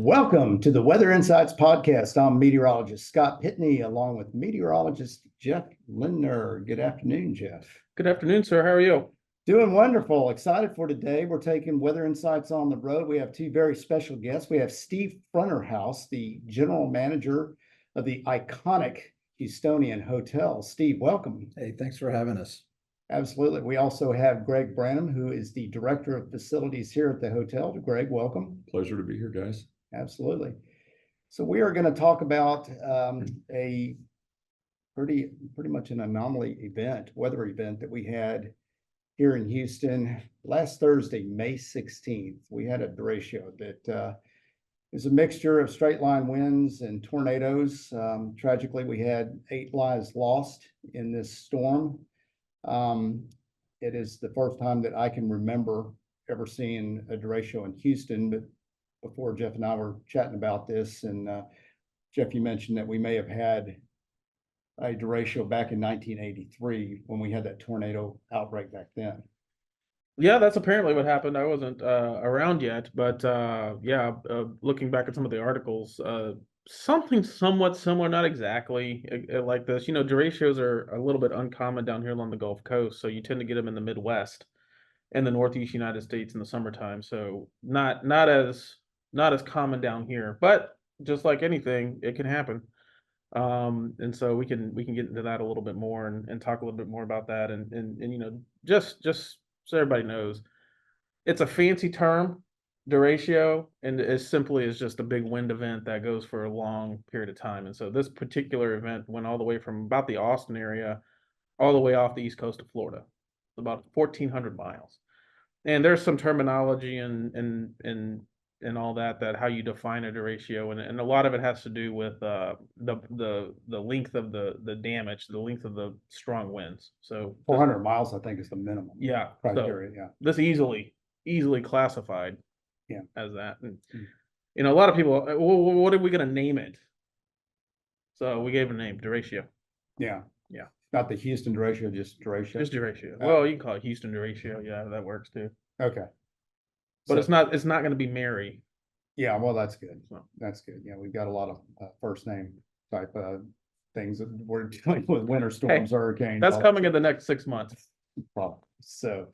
Welcome to the Weather Insights Podcast. I'm meteorologist Scott Pitney, along with meteorologist Jeff Lindner. Good afternoon, Jeff. Good afternoon, sir. How are you? Doing wonderful. Excited for today. We're taking Weather Insights on the road. We have two very special guests. We have Steve Fronterhouse, the general manager of the iconic Houstonian Hotel. Steve, welcome. Hey, thanks for having us. Absolutely. We also have Greg Branum, who is the director of facilities here at the hotel. Greg, welcome. Pleasure to be here, guys. Absolutely. So we are going to talk about a pretty much an anomaly event, weather event that we had here in Houston last Thursday, May 16th. We had a derecho that is a mixture of straight line winds and tornadoes. Tragically, we had 8 lives lost in this storm. It is the first time that I can remember ever seeing a derecho in Houston, but before Jeff and I were chatting about this, and Jeff, you mentioned that we may have had a derecho back in 1983 when we had that tornado outbreak back then. Yeah, that's apparently what happened. I wasn't around yet, but looking back at some of the articles, something somewhat similar, not exactly like this. You know, derechos are a little bit uncommon down here along the Gulf Coast, so you tend to get them in the Midwest and the Northeast United States in the summertime. So not as common down here, but just like anything, it can happen. And so we can get into that a little bit more and talk a little bit more about that. And you know, just so everybody knows, it's a fancy term, derecho, and as simply as just a big wind event that goes for a long period of time. And so this particular event went all the way from about the Austin area all the way off the east coast of Florida, about 1,400 miles. And there's some terminology and all that how you define a derecho, and a lot of it has to do with the length of the damage, the length of the strong winds. So 400 miles, I think, is the minimum. Yeah, criteria. So yeah, this easily classified. Yeah, as that. And, you know, a lot of people, well, what are we going to name it? So we gave it a name, derecho. Yeah. Not the Houston derecho, just derecho. Just derecho. Well, you can call it Houston derecho. Yeah, that works too. Okay. But so, it's not going to be Mary. Yeah, well, that's good. That's good. Yeah, we've got a lot of first name type things that we're dealing with: winter storms, hurricanes. That's coming in the next 6 months. Probably. So,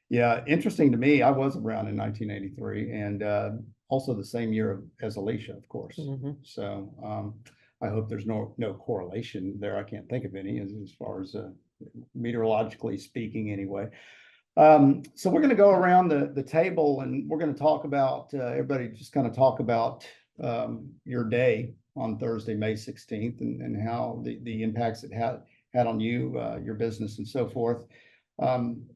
yeah, interesting to me. I was around in 1983, and also the same year as Alicia, of course. Mm-hmm. So, I hope there's no correlation there. I can't think of any as far as meteorologically speaking, anyway. So we're going to go around the table, and we're going to talk about everybody just kind of talk about your day on Thursday, May 16th, and how the impacts it had on you, your business, and so forth.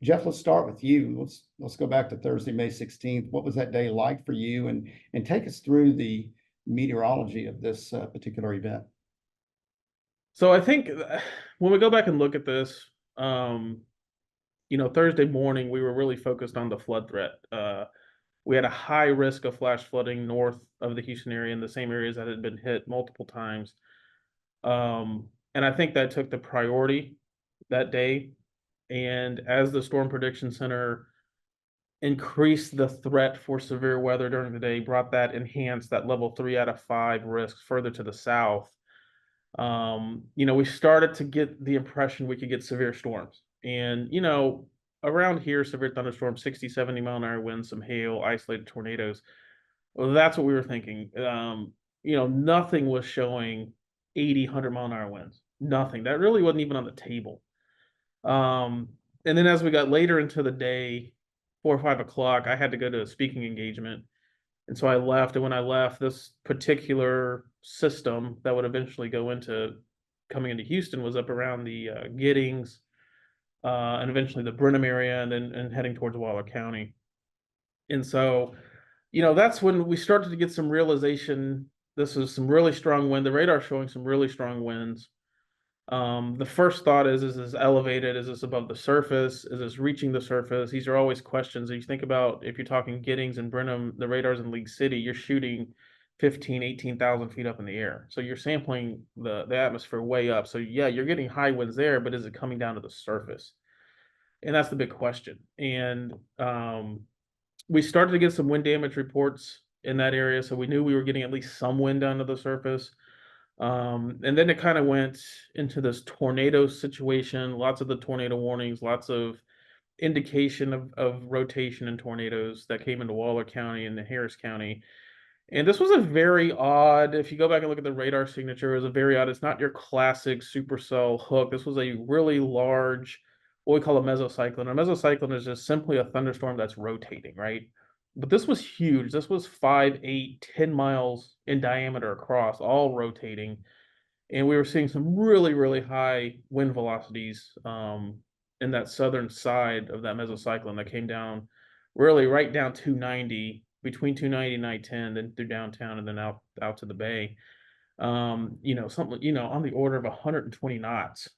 Jeff, let's start with you. Let's go back to Thursday, May 16th. What was that day like for you, and take us through the meteorology of this particular event? So I think when we go back and look at this, you know, Thursday morning, we were really focused on the flood threat. We had a high risk of flash flooding north of the Houston area, in the same areas that had been hit multiple times. And I think that took the priority that day. And as the Storm Prediction Center increased the threat for severe weather during the day, enhanced that level 3 out of 5 risk further to the south, you know, we started to get the impression we could get severe storms. And, you know, around here, severe thunderstorms, 60, 70 mile an hour winds, some hail, isolated tornadoes. Well, that's what we were thinking. You know, nothing was showing 80, 100 mile an hour winds. Nothing. That really wasn't even on the table. And then as we got later into the day, 4 or 5 o'clock, I had to go to a speaking engagement. And so I left. And when I left, this particular system that would eventually go into coming into Houston was up around the Giddings, and eventually the Branum area, and then heading towards Waller County. And so, you know, that's when we started to get some realization. This is some really strong wind. The radar showing some really strong winds. The first thought is this elevated? Is this above the surface? Is this reaching the surface? These are always questions. You think about, if you're talking Giddings and Branum, the radars in League City, you're shooting 15, 18,000 feet up in the air. So you're sampling the atmosphere way up. So yeah, you're getting high winds there, but is it coming down to the surface? And that's the big question. And we started to get some wind damage reports in that area, so we knew we were getting at least some wind down to the surface. And then it kind of went into this tornado situation, lots of the tornado warnings, lots of indication of rotation and tornadoes that came into Waller County and the Harris County. And this was a very odd, if you go back and look at the radar signature, it was a very odd, it's not your classic supercell hook. This was a really large, what we call a mesocyclone. A mesocyclone is just simply a thunderstorm that's rotating, right? But this was huge. This was 5, 8, 10 miles in diameter across, all rotating. And we were seeing some really, really high wind velocities in that southern side of that mesocyclone that came down really right down 290, between 290 and I-10, then through downtown and then out to the bay. Something, on the order of 120 knots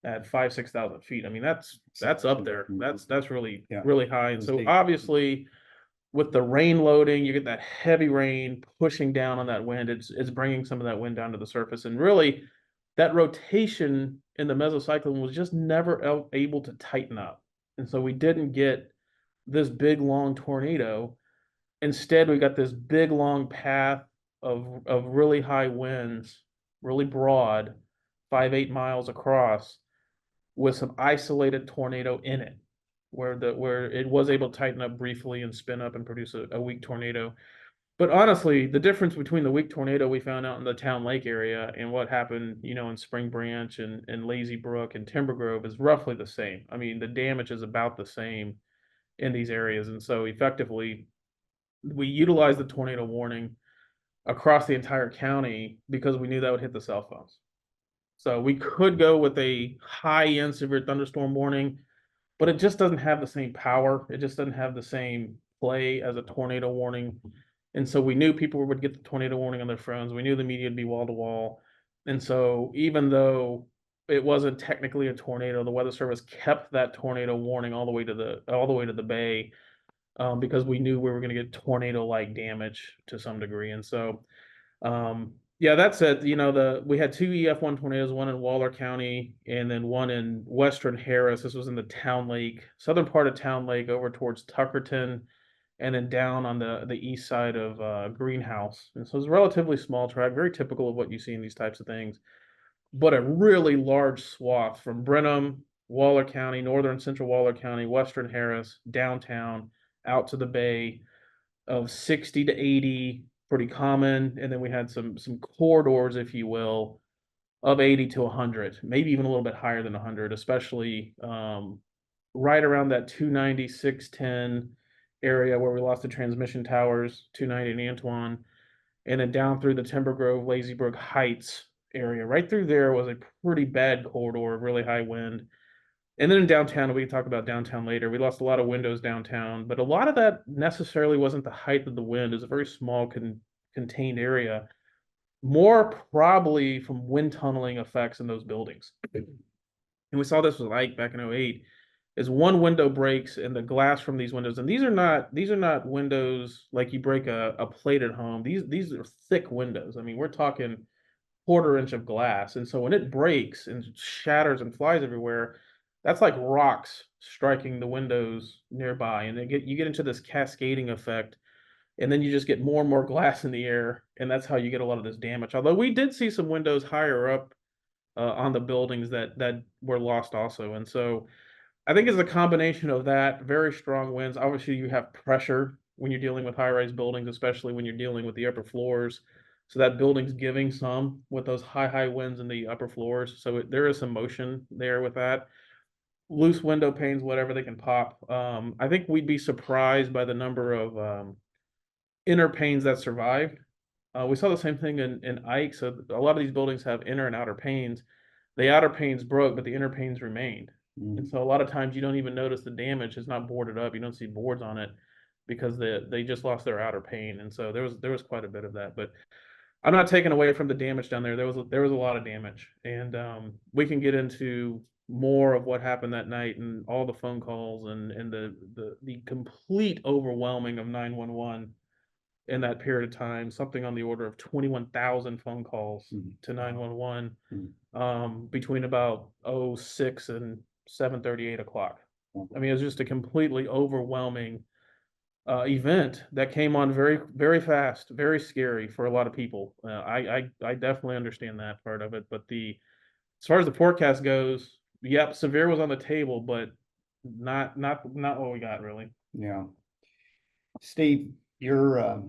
at 5,000 to 6,000 feet. I mean, that's up there. That's really, Yeah. really high. And so Indeed. obviously with the rain loading, you get that heavy rain pushing down on that wind. It's bringing some of that wind down to the surface, and really, that rotation in the mesocyclone was just never able to tighten up, and so we didn't get this big long tornado. Instead, we got this big long path of really high winds, really broad, 5, 8 miles across, with some isolated tornado in it where it was able to tighten up briefly and spin up and produce a weak tornado. But honestly, the difference between the weak tornado we found out in the Town Lake area and what happened, in Spring Branch and Lazy Brook and Timber Grove is roughly the same. I mean, the damage is about the same in these areas. And so effectively, we utilized the tornado warning across the entire county because we knew that would hit the cell phones. So we could go with a high-end severe thunderstorm warning, but it just doesn't have the same power. It just doesn't have the same play as a tornado warning. And so we knew people would get the tornado warning on their phones. We knew the media would be wall to wall. And so even though it wasn't technically a tornado, the Weather Service kept that tornado warning all the way to the bay, because we knew we were going to get tornado-like damage to some degree. And so yeah, that said, we had two EF1 tornadoes, one in Waller County and then one in Western Harris. This was in the Town Lake, southern part of Town Lake, over towards Tuckerton, and then down on the east side of Greenhouse. And so it's a relatively small track, very typical of what you see in these types of things, but a really large swath from Brenham, Waller County, northern central Waller County, Western Harris, downtown, out to the bay, of 60 to 80, pretty common. And then we had some corridors, if you will, of 80 to 100, maybe even a little bit higher than 100, especially right around that 290, 610 area where we lost the transmission towers, 290 and Antoine, and then down through the Timber Grove, Lazy Brook Heights area. Right through there was a pretty bad corridor, really high wind. And then in downtown, we can talk about downtown later. We lost a lot of windows downtown, but a lot of that necessarily wasn't the height of the wind. It's a very small contained area, more probably from wind tunneling effects in those buildings. And we saw this with Ike back in 08, is one window breaks and the glass from these windows, and these are not windows like you break a plate at home. These are thick windows. I mean, we're talking quarter inch of glass. And so when it breaks and shatters and flies everywhere, that's like rocks striking the windows nearby. And you get into this cascading effect. And then you just get more and more glass in the air. And that's how you get a lot of this damage. Although we did see some windows higher up on the buildings that were lost also. And so I think it's a combination of that, very strong winds. Obviously, you have pressure when you're dealing with high-rise buildings, especially when you're dealing with the upper floors. So that building's giving some with those high winds in the upper floors. So there is some motion there with that. Loose window panes, whatever, they can pop. I think we'd be surprised by the number of inner panes that survived. We saw the same thing in Ike. So a lot of these buildings have inner and outer panes. The outer panes broke, but the inner panes remained. And so a lot of times you don't even notice the damage. It's not boarded up. You don't see boards on it because they just lost their outer pane. And so there was quite a bit of that. But I'm not taking away from the damage down there. There was a lot of damage. And we can get into more of what happened that night and all the phone calls and the complete overwhelming of 911 in that period of time, something on the order of 21,000 phone calls to 911 between about 06 and 7:30, 8 o'clock. I mean, it was just a completely overwhelming event that came on very, very fast, very scary for a lot of people. I definitely understand that part of it, but as far as the forecast goes, yep, severe was on the table, but not what we got really. Yeah. Steve, you're,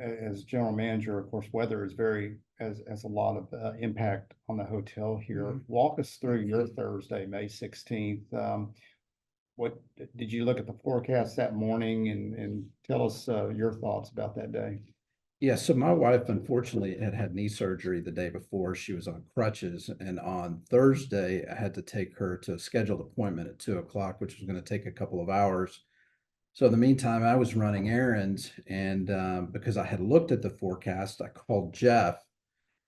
as general manager, of course, weather is has a lot of impact on the hotel here. Walk us through your Thursday, May 16th. What did you look at the forecast that morning and tell us your thoughts about that day? Yeah, so my wife unfortunately had knee surgery the day before. She was on crutches, and on Thursday, I had to take her to a scheduled appointment at 2 o'clock, which was going to take a couple of hours. So in the meantime, I was running errands, and because I had looked at the forecast, I called Jeff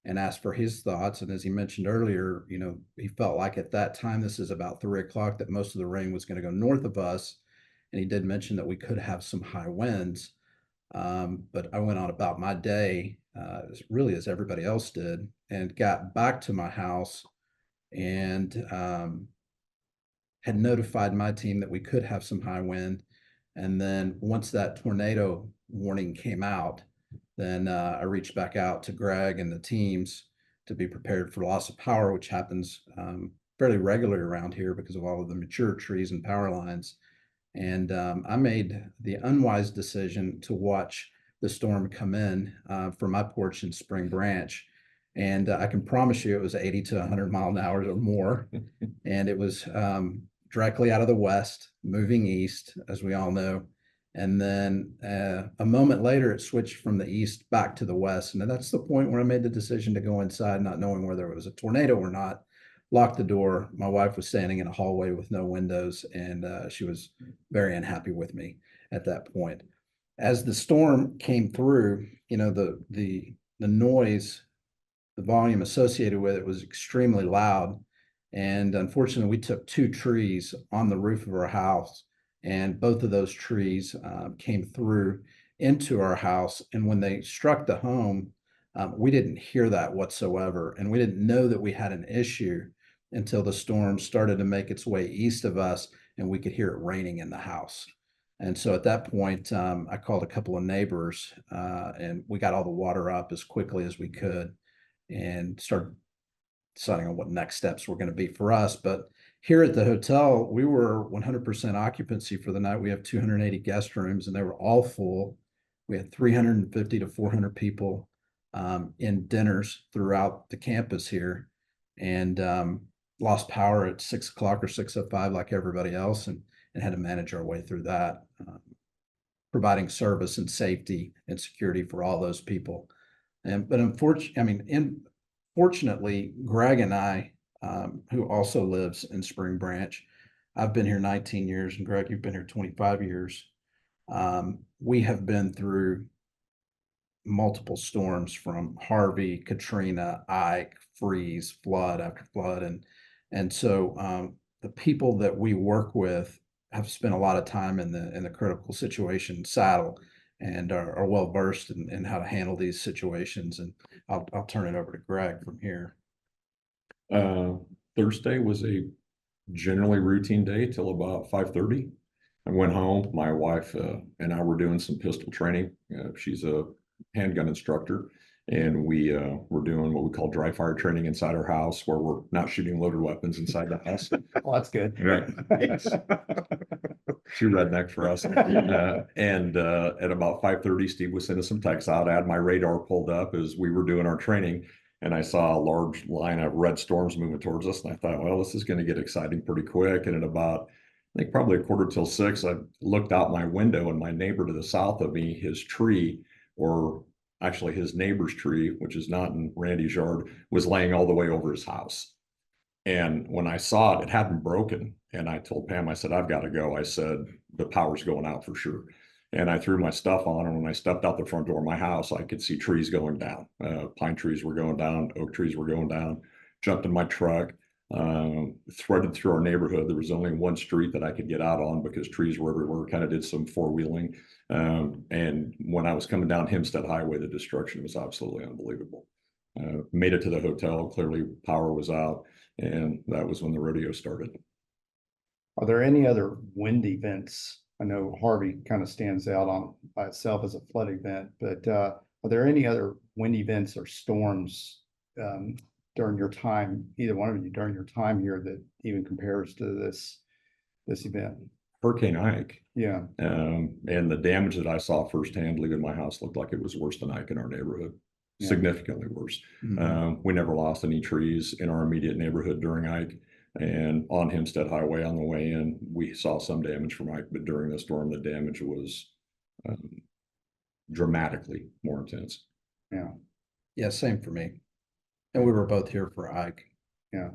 and asked for his thoughts. And as he mentioned earlier, he felt like at that time, this is about 3 o'clock, that most of the rain was going to go north of us. And he did mention that we could have some high winds. But I went on about my day, really as everybody else did, and got back to my house and had notified my team that we could have some high wind. And then once that tornado warning came out, then I reached back out to Greg and the teams to be prepared for loss of power, which happens fairly regularly around here because of all of the mature trees and power lines. And I made the unwise decision to watch the storm come in from my porch in Spring Branch. And I can promise you it was 80 to 100 mile an hour or more. And it was directly out of the west, moving east, as we all know. And then a moment later, it switched from the east back to the west. And that's the point where I made the decision to go inside, not knowing whether it was a tornado or not. Locked the door. My wife was standing in a hallway with no windows, and she was very unhappy with me at that point. As the storm came through, the noise, the volume associated with it was extremely loud. And unfortunately, we took 2 trees on the roof of our house, and both of those trees came through into our house. And when they struck the home, we didn't hear that whatsoever. And we didn't know that we had an issue until the storm started to make its way east of us and we could hear it raining in the house. And so at that point, I called a couple of neighbors and we got all the water up as quickly as we could and started deciding on what next steps were going to be for us. But here at the hotel, we were 100% occupancy for the night. We have 280 guest rooms and they were all full. We had 350 to 400 people in dinners throughout the campus here, and lost power at 6 o'clock or 6:05 like everybody else, and had to manage our way through that, providing service and safety and security for all those people. But fortunately, Greg and I, who also lives in Spring Branch, I've been here 19 years, and Greg, you've been here 25 years. We have been through multiple storms from Harvey, Katrina, Ike, freeze, flood after flood. And so the people that we work with have spent a lot of time in the critical situation saddle and are well versed in how to handle these situations. And I'll turn it over to Greg from here. Thursday was a generally routine day till about 5:30. I went home. My wife and I were doing some pistol training. She's a handgun instructor, and we were doing what we call dry fire training inside our house, where we're not shooting loaded weapons inside the house. Well, that's good. Right. She redneck for us. And at about 5:30, Steve was sending some texts out. I had my radar pulled up as we were doing our training, and I saw a large line of red storms moving towards us. And I thought, well, this is going to get exciting pretty quick. And at about, I think probably 5:45, I looked out my window, and my neighbor to the south of me, his tree, or actually his neighbor's tree, which is not in Randy's yard, was laying all the way over his house. And when I saw it, it hadn't broken. And I told Pam, I said, I've got to go. I said, the power's going out for sure. And I threw my stuff on, and when I stepped out the front door of my house, I could see trees going down. Pine trees were going down, oak trees were going down. Jumped in my truck, threaded through our neighborhood. There was only one street that I could get out on because trees were everywhere. Kind of did some four-wheeling. And when I was coming down Hempstead Highway, the destruction was absolutely unbelievable. Made it to the hotel. Clearly power was out, and that was when the rodeo started. Are there any other wind events I know Harvey kind of stands out on by itself as a flood event, but are there any other wind events or storms during your time, either one of you during your time here, that even compares to this event? Hurricane Ike, Yeah, and the damage that I saw firsthand leaving my house looked like it was worse than Ike in our neighborhood, Yeah. significantly worse. We never lost any trees in our immediate neighborhood during Ike. And on Hempstead Highway on the way in, we saw some damage from Ike, but during the storm, the damage was dramatically more intense. yeah, Yeah, same for me. And we were both here for Ike. yeah.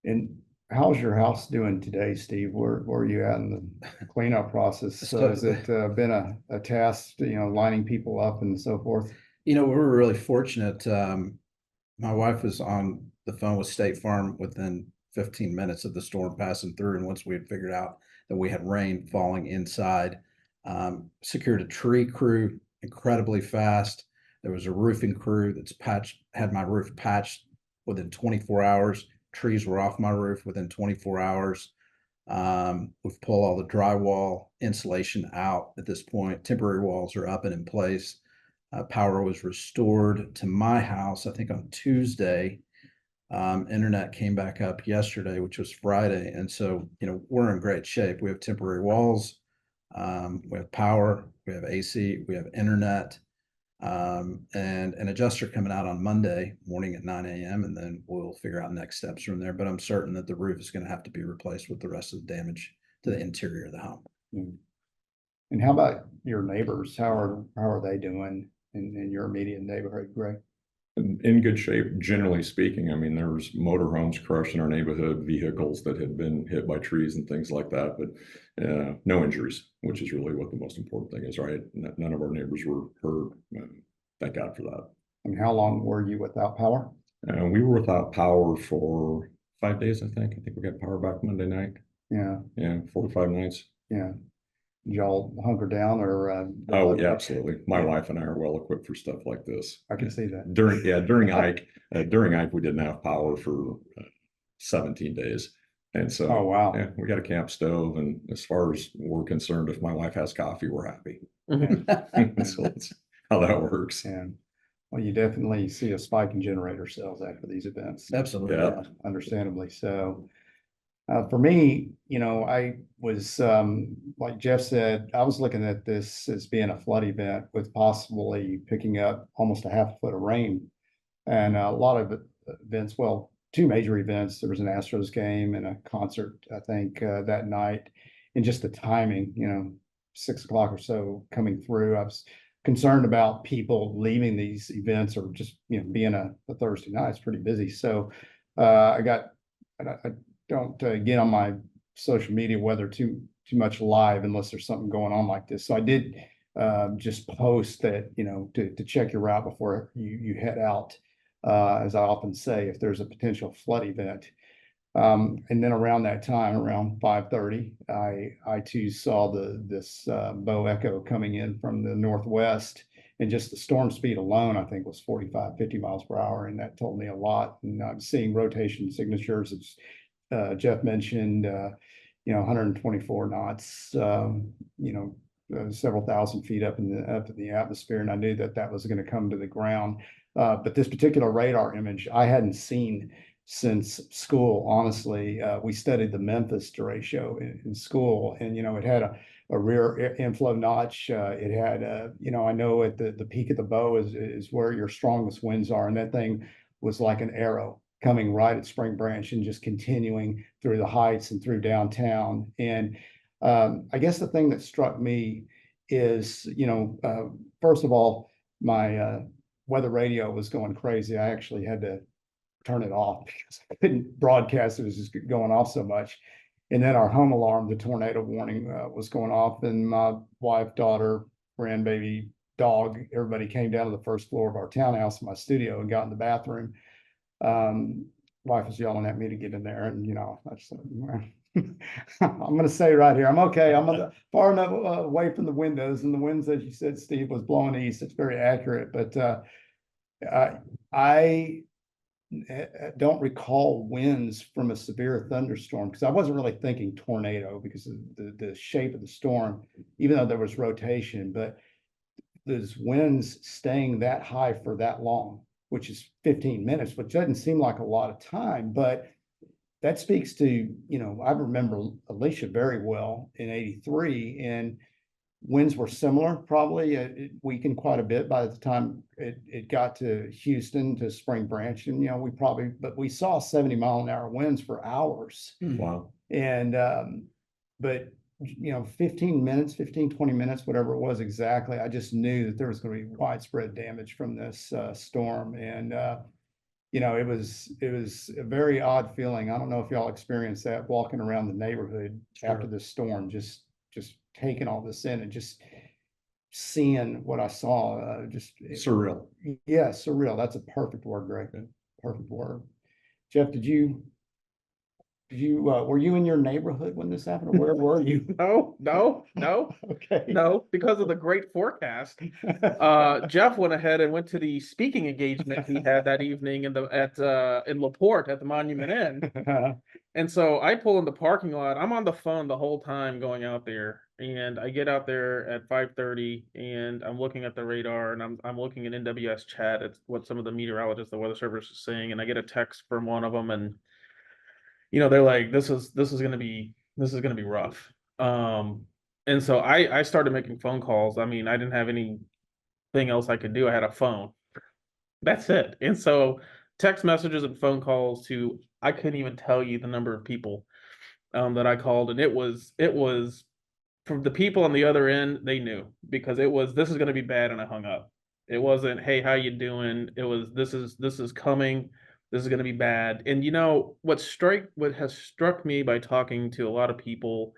And how's your house doing today, Steve? Where are you at in the cleanup process? So has it been a task, lining people up and so forth? We were really fortunate. My wife was on the phone with State Farm within 15 minutes of the storm passing through. And once we had figured out that we had rain falling inside, secured a tree crew incredibly fast. There was a roofing crew had my roof patched within 24 hours. Trees were off my roof within 24 hours. We've pulled all the drywall insulation out at this point. Temporary walls are up and in place. Power was restored to my house, I think on Tuesday. Internet came back up yesterday, which was Friday. And so, we're in great shape. We have temporary walls. We have power, we have AC, we have internet, and an adjuster coming out on Monday morning at 9 a.m. And then we'll figure out next steps from there. But I'm certain that the roof is going to have to be replaced with the rest of the damage to the interior of the home. And how about your neighbors? How are they doing in your immediate neighborhood, Greg? In good shape, generally speaking. I mean, there's motorhomes crushed in our neighborhood, vehicles that had been hit by trees and things like that, but no injuries, which is really what the most important thing is, right? None of our neighbors were hurt. Thank God for that. And how long were you without power? We were without power for 5 days, I think. I think we got power back Monday night. Yeah. Yeah, 4 to 5 nights. Yeah. Did y'all hunker down or? Oh, yeah, absolutely. My wife and I are well equipped for stuff like this. I can see that. During Ike, we didn't have power for 17 days. And so, oh, wow. Yeah, we got a camp stove. And as far as we're concerned, if my wife has coffee, we're happy. So that's how that works. And well, you definitely see a spike in generator sales after these events. Absolutely. Yeah. Understandably so. For me, I was, like Jeff said, I was looking at this as being a flood event with possibly picking up almost a half a foot of rain. And a lot of events, well, two major events. There was an Astros game and a concert, I think, that night. And just the timing, 6 o'clock or so coming through. I was concerned about people leaving these events or just, being a Thursday night. It's pretty busy. So I don't get on my social media whether too much live unless there's something going on like this. So I did just post that, to check your route before you head out, as I often say, if there's a potential flood event. And then around that time, around 5:30, I too saw this bow echo coming in from the northwest, and just the storm speed alone, I think, was 45, 50 miles per hour. And that told me a lot. And I'm seeing rotation signatures. It's Jeff mentioned, 124 knots, several thousand feet up in the atmosphere. And I knew that was going to come to the ground. But this particular radar image I hadn't seen since school. Honestly, we studied the Memphis derecho in school, and it had a rear inflow notch. It had I know at the peak of the bow is where your strongest winds are, and that thing was like an arrow coming right at Spring Branch and just continuing through the heights and through downtown. And I guess the thing that struck me is, first of all, my weather radio was going crazy. I actually had to turn it off because I couldn't broadcast. It was just going off so much. And then our home alarm, the tornado warning, was going off, and my wife, daughter, grandbaby, dog, everybody came down to the first floor of our townhouse in my studio and got in the bathroom. Wife was yelling at me to get in there, and I just I'm going to say right here, I'm okay. I'm far enough away from the windows, and the winds, as you said, Steve, was blowing east. It's very accurate, but I don't recall winds from a severe thunderstorm, because I wasn't really thinking tornado because of the shape of the storm, even though there was rotation, but those winds staying that high for that long, which is 15 minutes, which doesn't seem like a lot of time, but that speaks to, you know, I remember Alicia very well in 83, and winds were similar, probably. It weakened quite a bit by the time it got to Houston, to Spring Branch. And, you know, but we saw 70-mile-an-hour winds for hours. Wow. And, but, you know, 15 minutes, 15, 20 minutes, whatever it was exactly, I just knew that there was going to be widespread damage from this storm. And, you know, it was a very odd feeling. I don't know if y'all experienced that, walking around the neighborhood after the storm, just taking all this in and just seeing what I saw. Surreal. Yeah, surreal. That's a perfect word, Greg. Perfect word. Jeff, were you in your neighborhood when this happened, or where were you? No. Okay. No, because of the great forecast. Jeff went ahead and went to the speaking engagement he had that evening in LaPorte at the Monument Inn. And so I pull in the parking lot. I'm on the phone the whole time going out there, and I get out there at 5:30, and I'm looking at the radar, and I'm looking at NWS chat at what some of the meteorologists, the weather service, is saying, and I get a text from one of them, and you know, they're like, this is gonna be rough. And so I started making phone calls. I mean, I didn't have anything else I could do. I had a phone. That's it. And so text messages and phone calls to, I couldn't even tell you the number of people that I called. And it was from the people on the other end, they knew, because this is gonna be bad, and I hung up. It wasn't, hey, how you doing? It was, this is coming. This is going to be bad. And you know, what has struck me by talking to a lot of people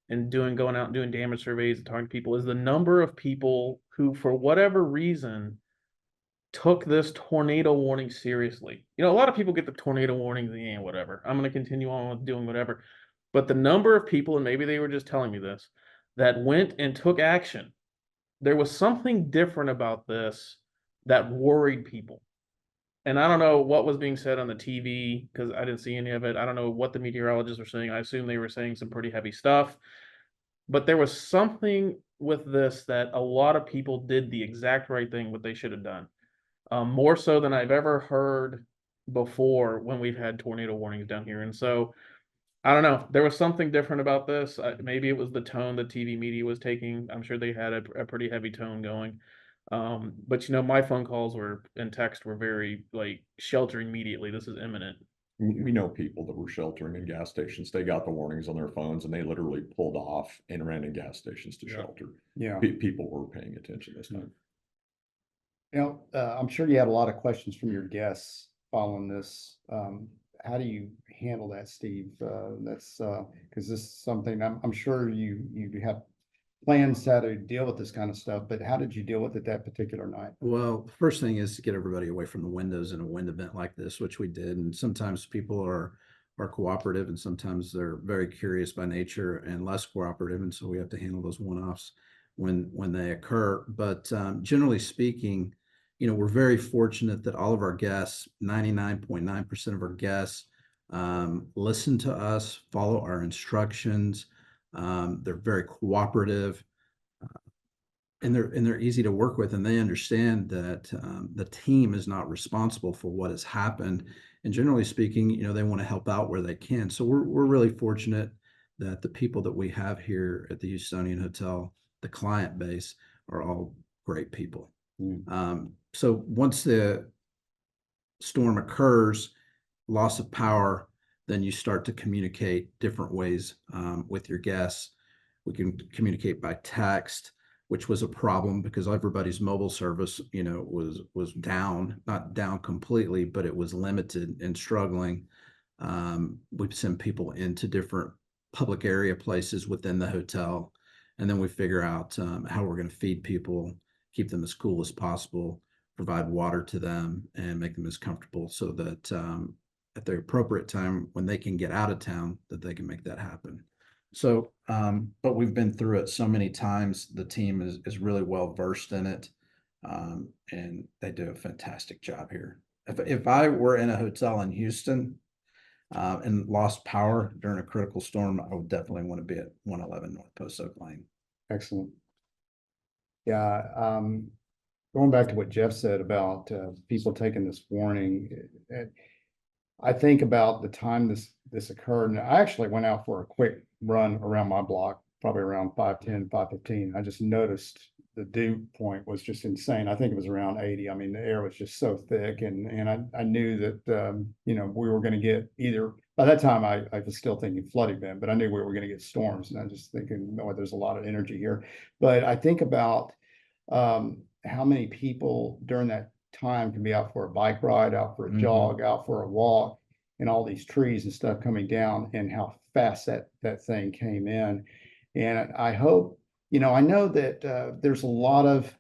and going out and doing damage surveys and talking to people is the number of people who, for whatever reason, took this tornado warning seriously. You know, a lot of people get the tornado warnings and whatever. I'm going to continue on with doing whatever. But the number of people, and maybe they were just telling me this, that went and took action. There was something different about this that worried people. And I don't know what was being said on the TV, because I didn't see any of it. I don't know what the meteorologists were saying. I assume they were saying some pretty heavy stuff. But there was something with this that a lot of people did the exact right thing, what they should have done. More so than I've ever heard before when we've had tornado warnings down here. And so, I don't know. There was something different about this. Maybe it was the tone the TV media was taking. I'm sure they had a pretty heavy tone going. But you know, my phone calls and text were very like, shelter immediately. This is imminent. We know people that were sheltering in gas stations. They got the warnings on their phones and they literally pulled off and ran in gas stations to shelter. Yeah. People were paying attention this time. You know, I'm sure you had a lot of questions from your guests following this. How do you handle that, Steve? That's because this is something I'm sure you have plans how to deal with this kind of stuff, but how did you deal with it that particular night? Well, the first thing is to get everybody away from the windows in a wind event like this, which we did. And sometimes people are cooperative, and sometimes they're very curious by nature and less cooperative. And so we have to handle those one-offs when they occur. But generally speaking, you know, we're very fortunate that all of our guests, 99.9% of our guests, listen to us, follow our instructions. They're very cooperative, and they're easy to work with, and they understand that the team is not responsible for what has happened. And generally speaking, you know, they want to help out where they can. So we're really fortunate that the people that we have here at the Houstonian Hotel, the client base, are all great people. So once the storm occurs, loss of power, then you start to communicate different ways with your guests. We can communicate by text, which was a problem because everybody's mobile service, you know, was down, not down completely, but it was limited and struggling. We send people into different public area places within the hotel, and then we figure out how we're going to feed people, keep them as cool as possible, provide water to them, and make them as comfortable so that at the appropriate time when they can get out of town, that they can make that happen. So, but we've been through it so many times. The team is really well versed in it, and they do a fantastic job here if I were in a hotel in Houston and lost power during a critical storm, I would definitely want to be at 111 North Post Oak Lane. Excellent. Yeah, going back to what Jeff said about people taking this warning, I think about the time this occurred, and I actually went out for a quick run around my block, probably around 5:10, 5:15. I just noticed the dew point was just insane. I think it was around 80. I mean, the air was just so thick, and I knew that you know, we were going to get either, by that time I was still thinking flood event, but I knew we were going to get storms, and I just thinking, no, there's a lot of energy here. But I think about how many people during that time can be out for a bike ride, out for a jog, out for a walk, and all these trees and stuff coming down, and how fast that thing came in. And I hope, you know, I know that there's a lot of,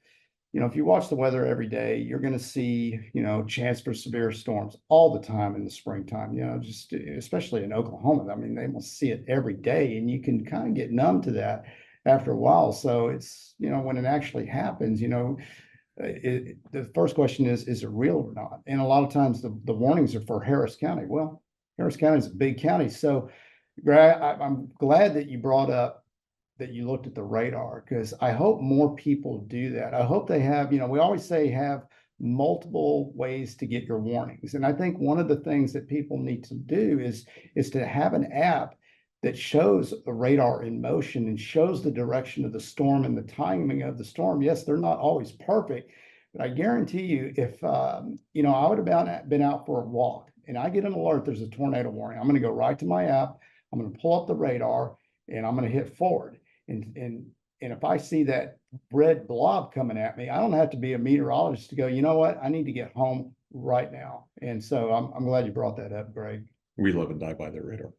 you know, if you watch the weather every day, you're going to see, you know, chance for severe storms all the time in the springtime, you know, just especially in Oklahoma. I mean, they must see it every day, and you can kind of get numb to that after a while. So it's, you know, when it actually happens, you know, the first question is it real or not? And a lot of times the warnings are for Harris County. Well, Harris County is a big county. So Greg, I'm glad that you brought up that you looked at the radar, because I hope more people do that. I hope they have, you know, we always say have multiple ways to get your warnings. And I think one of the things that people need to do is to have an app that shows a radar in motion and shows the direction of the storm and the timing of the storm. Yes, they're not always perfect, but I guarantee you, if you know, I would have been out for a walk and I get an alert, there's a tornado warning, I'm going to go right to my app, I'm going to pull up the radar, and I'm going to hit forward. And if I see that red blob coming at me, I don't have to be a meteorologist to go, you know what, I need to get home right now. And so I'm glad you brought that up, Greg. We live and die by their radar.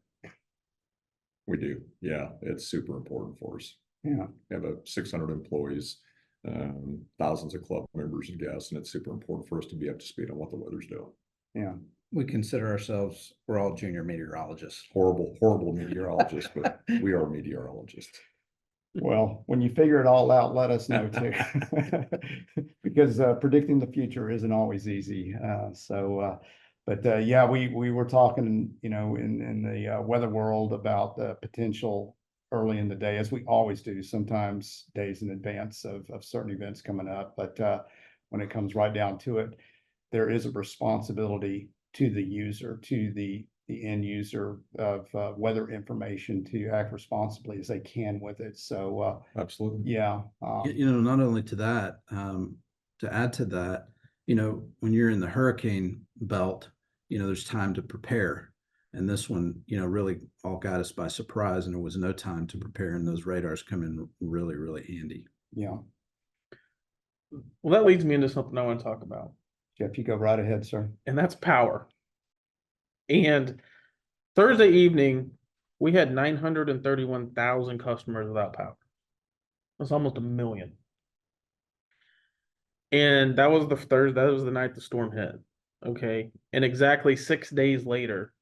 We do. Yeah, it's super important for us. Yeah. We have 600 employees, thousands of club members and guests, and it's super important for us to be up to speed on what the weather's doing. Yeah. We consider ourselves, we're all junior meteorologists. Horrible, horrible meteorologists, but we are meteorologists. Well, when you figure it all out, let us know too, because predicting the future isn't always easy. But yeah, we were talking, you know, in the weather world about the potential early in the day, as we always do, sometimes days in advance of certain events coming up. But when it comes right down to it, there is a responsibility to the user, to the end user of weather information, to act responsibly as they can with it. So absolutely. yeah. You know, not only to that, to add to that, you know, when you're in the hurricane belt, you know, there's time to prepare. And this one, you know, really all got us by surprise, and there was no time to prepare, and those radars come in really, really handy. Yeah. Well, that leads me into something I want to talk about. Jeff, you go right ahead, sir. And that's power. And Thursday evening, we had 931,000 customers without power. That's almost 1 million. And that was the night the storm hit. Okay. And exactly 6 days later,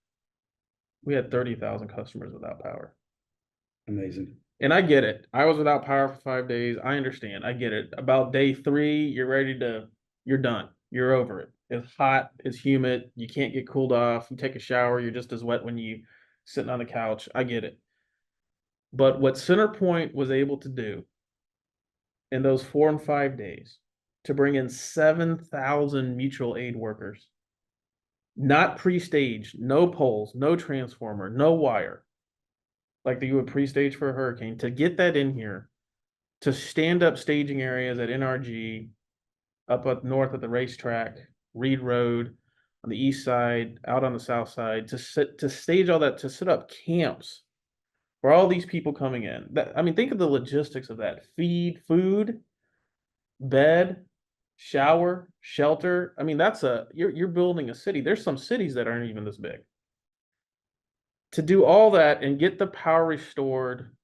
we had 30,000 customers without power. Amazing. And I get it. I was without power for 5 days. I understand. I get it. About day 3, you're done. You're over it. It's hot. It's humid. You can't get cooled off. You take a shower. You're just as wet when you sitting on the couch. I get it. But what CenterPoint was able to do in those 4 and 5 days to bring in 7,000 mutual aid workers, not pre-staged, no poles, no transformer, no wire, like you would pre-stage for a hurricane, to get that in here, to stand up staging areas at NRG, up north at the racetrack, Reed Road, on the east side, out on the south side, to stage all that, to set up camps for all these people coming in. I mean, think of the logistics of that. Feed, food, bed, shower, shelter. I mean, you're building a city. There's some cities that aren't even this big. To do all that and get the power restored,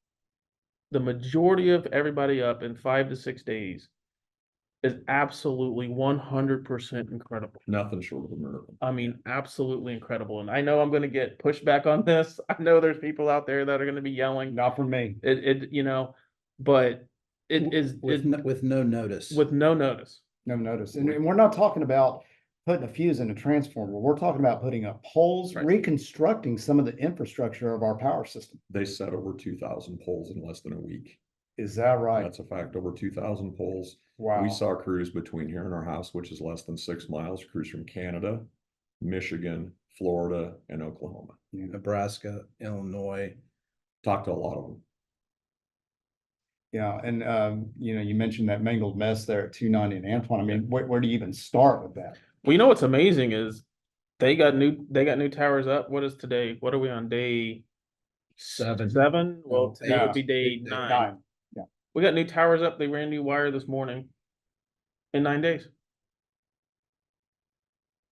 the majority of everybody up in 5 to 6 days, is absolutely 100% incredible. Nothing short of a miracle. I mean, absolutely incredible. And I know I'm going to get pushback on this. I know there's people out there that are going to be yelling. Not for me. You know, but it is with no notice. With no notice. No notice. And we're not talking about putting a fuse in a transformer. We're talking about putting up poles, Right. reconstructing some of the infrastructure of our power system. They set over 2,000 poles in less than a week. Is that right? That's a fact, over 2,000 poles. Wow. We saw crews between here and our house, which is less than 6 miles, crews from Canada, Michigan, Florida, and Oklahoma. Nebraska, Illinois. Talked to a lot of them. Yeah, and you mentioned that mangled mess there at 290 and Antoine. I mean, where do you even start with that? Well, you know what's amazing is they got new towers up. What is today? What are we on, day 7. 7? Well, today would be day Day 9. Yeah. We got new towers up. They ran new wire this morning in 9 days.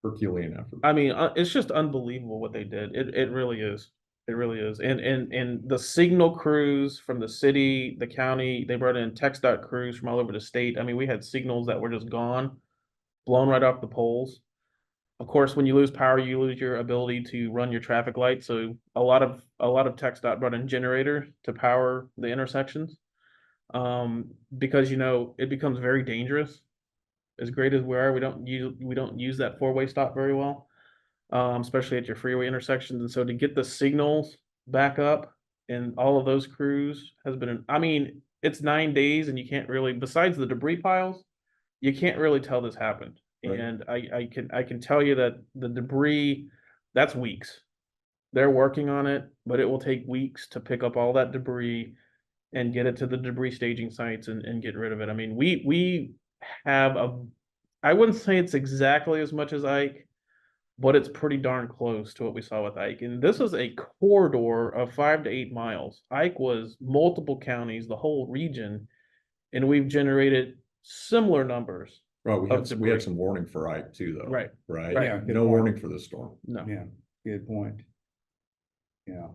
Herculean effort. I mean, it's just unbelievable what they did. It really is. It really is. And the signal crews from the city, the county, they brought in TxDOT crews from all over the state. I mean, we had signals that were just gone, blown right off the poles. Of course, when you lose power, you lose your ability to run your traffic lights. So a lot of TxDOT brought in generators to power the intersections. Because it becomes very dangerous. As great as we are, we don't use that 4-way stop very well, especially at your freeway intersections. And so to get the signals back up and all of those crews has been, I mean, it's 9 days and you can't really, besides the debris piles, you can't really tell this happened. Right. And I can tell you that the debris, that's weeks. They're working on it, but it will take weeks to pick up all that debris and get it to the debris staging sites and get rid of it. I mean, we have I wouldn't say it's exactly as much as Ike, but it's pretty darn close to what we saw with Ike. And this is a corridor of 5 to 8 miles. Ike was multiple counties, the whole region, and we've generated similar numbers. Well, we Of had some warning for Ike too, though. Right. Right. Yeah, good No point. warning for this storm. No. Yeah, good point. Yeah.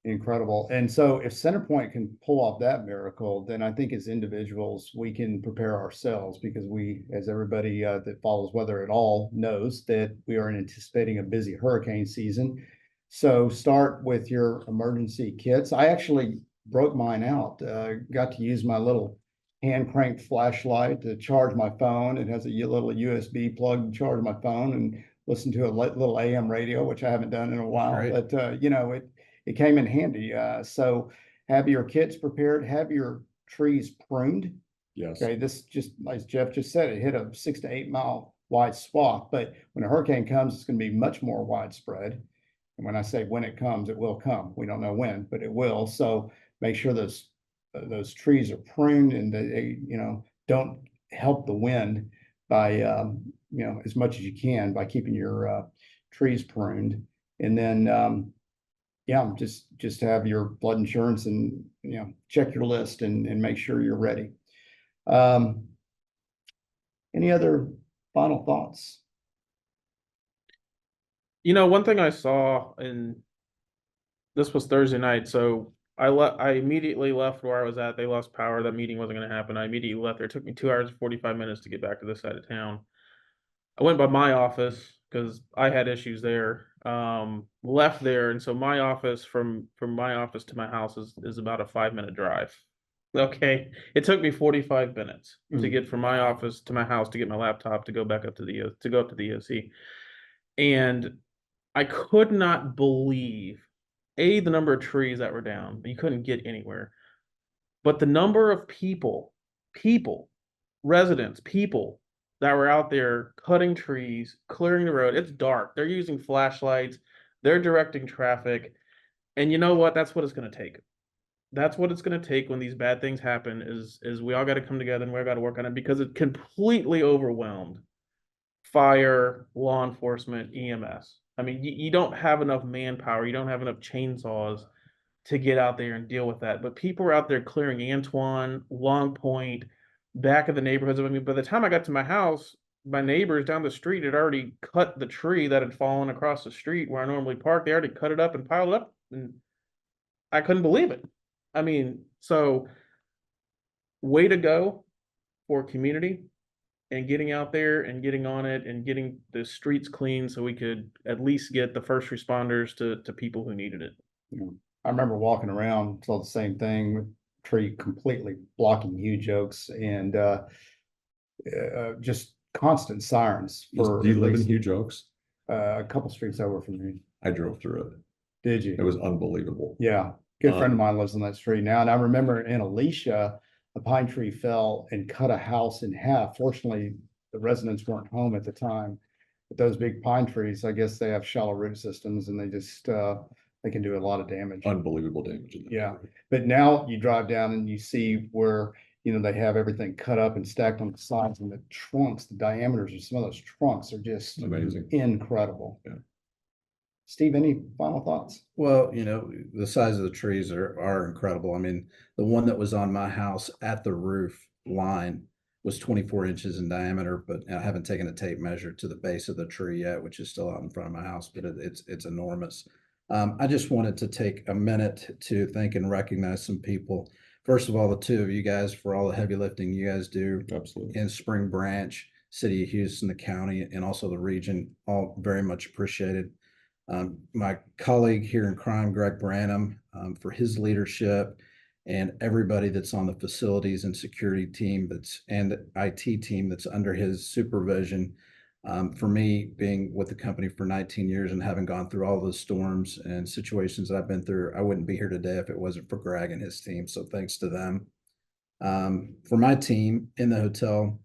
Incredible. And so if Centerpoint can pull off that miracle, then I think as individuals, we can prepare ourselves because we, as everybody that follows weather at all knows, that we are anticipating a busy hurricane season. So start with your emergency kits. I actually broke mine out, got to use my little hand cranked flashlight to charge my phone. It has a little USB plug to charge my phone and listen to a little AM radio, which I haven't done in a while, Great. but it came in handy. So have your kits prepared, have your trees pruned. Yes. Okay, this just, as Jeff just said, it hit a 6 to 8 mile wide swath, but when a hurricane comes, it's going to be much more widespread. And when I say when it comes, it will come. We don't know when, but it will. So make sure those trees are pruned and they don't help the wind by as much as you can by keeping your trees pruned. And then just have your flood insurance and check your list and make sure you're ready. Any other final thoughts? One thing I saw, and this was Thursday night, so I immediately left where I was at. They lost power. That meeting wasn't going to happen. I immediately left there. It took me 2 hours and 45 minutes to get back to this side of town. I went by my office because I had issues there. Left there, and so my office from my office to my house is about a 5-minute drive. Okay, it took me 45 minutes to get from my office to my house to get my laptop to go back up to the up to the EOC, and I could not believe the number of trees that were down. You couldn't get anywhere, but the number of residents, that were out there cutting trees, clearing the road. It's dark. They're using flashlights. They're directing traffic. And you know what? That's what it's going to take. That's what it's going to take when these bad things happen is we all got to come together and we all got to work on it because it completely overwhelmed fire, law enforcement, EMS. I mean, you don't have enough manpower. You don't have enough chainsaws to get out there and deal with that. But people were out there clearing Antoine, Long Point, back of the neighborhoods. I mean, by the time I got to my house, my neighbors down the street had already cut the tree that had fallen across the street where I normally park. They already cut it up and piled it up, and I couldn't believe it. I mean, so way to go for community and getting out there and getting on it and getting the streets clean so we could at least get the first responders to people who needed it. I remember walking around, saw the same thing with tree completely blocking huge oaks and just constant sirens for Do you at live in least, Huge Oaks? a couple streets over from me. I drove through it. Did you? It was unbelievable. Yeah, good friend of Um, mine lives on that street now, and I remember in Alicia, a pine tree fell and cut a house in half. Fortunately, the residents weren't home at the time. But those big pine trees, I guess they have shallow root systems and they just, they can do a lot of damage. Unbelievable damage in that Yeah. neighborhood. But now you drive down and you see where, they have everything cut up and stacked on the sides, and the trunks, the diameters of some of those trunks are just Amazing. incredible. Yeah. Steve, any final thoughts? Well, the size of the trees are incredible. I mean, the one that was on my house at the roof line was 24 inches in diameter, but I haven't taken a tape measure to the base of the tree yet, which is still out in front of my house, but it's enormous. I just wanted to take a minute to thank and recognize some people. First of all, the two of you guys for all the heavy lifting you guys do Absolutely. in Spring Branch, City of Houston, the county, and also the region, all very much appreciated. My colleague here in crime, Greg Branum, for his leadership, and everybody that's on the facilities and security team and IT team that's under his supervision. For me, being with the company for 19 years and having gone through all those storms and situations that I've been through, I wouldn't be here today if it wasn't for Greg and his team. So thanks to them. For my team in the hotel,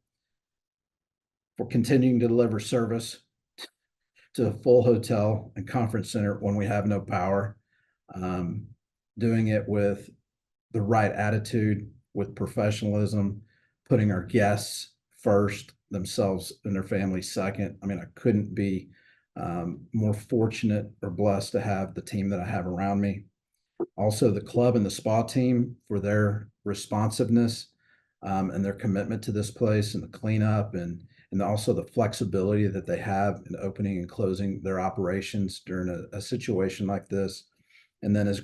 for continuing to deliver service to a full hotel and conference center when we have no power, doing it with the right attitude, with professionalism, putting our guests first, themselves and their families second. I mean, I couldn't be more fortunate or blessed to have the team that I have around me. Also, the club and the spa team for their responsiveness and their commitment to this place and the cleanup and also the flexibility that they have in opening and closing their operations during a situation like this. And then as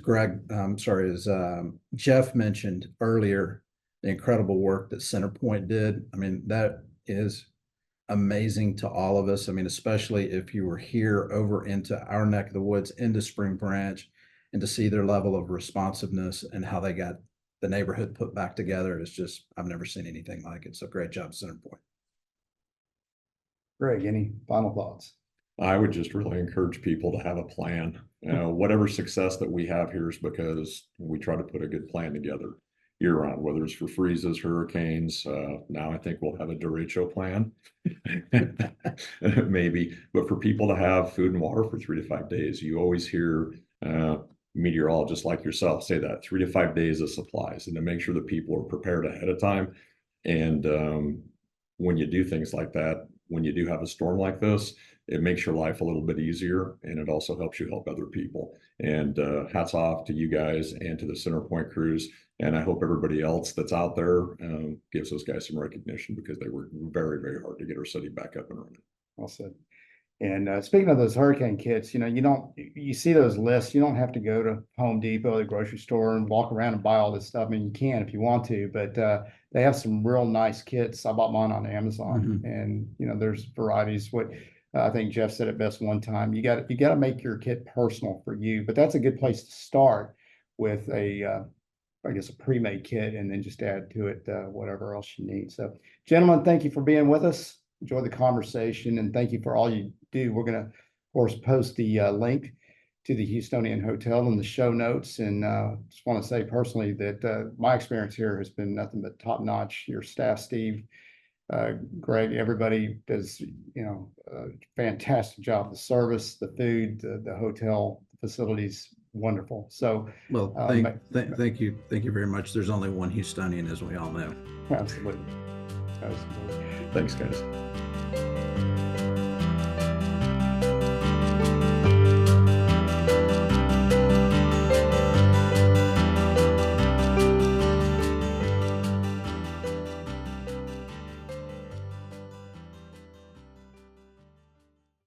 Jeff mentioned earlier, the incredible work that Centerpoint did. I mean, that is amazing to all of us. I mean, especially if you were here over into our neck of the woods, into Spring Branch, and to see their level of responsiveness and how they got the neighborhood put back together is just, I've never seen anything like it. So great job, Centerpoint. Greg, any final thoughts? I would just really encourage people to have a plan. Whatever success that we have here is because we try to put a good plan together year round, whether it's for freezes, hurricanes. Now I think we'll have a derecho plan, maybe. But for people to have food and water for 3 to 5 days, you always hear meteorologists like yourself say that 3 to 5 days of supplies, and to make sure that people are prepared ahead of time. And when you do things like that, when you do have a storm like this, it makes your life a little bit easier, and it also helps you help other people. And hats off to you guys and to the Centerpoint crews. And I hope everybody else that's out there gives those guys some recognition, because they worked very, very hard to get our city back up and running. Well said. And speaking of those hurricane kits, you see those lists. You don't have to go to Home Depot, the grocery store, and walk around and buy all this stuff. I mean, you can if you want to, but they have some real nice kits. I bought mine on Amazon, and there's varieties. What I think Jeff said it best one time: you got to make your kit personal for you. But that's a good place to start with a pre-made kit, and then just add to it whatever else you need. So, gentlemen, thank you for being with us. Enjoy the conversation, and thank you for all you do. We're going to, of course, post the link to the Houstonian Hotel in the show notes. And just want to say personally that my experience here has been nothing but top notch. Your staff, Steve, Greg, everybody does, a fantastic job. The service, the food, the hotel facilities, wonderful. So, well, thank you very much. There's only one Houstonian, as we all know. Absolutely. Thanks, guys.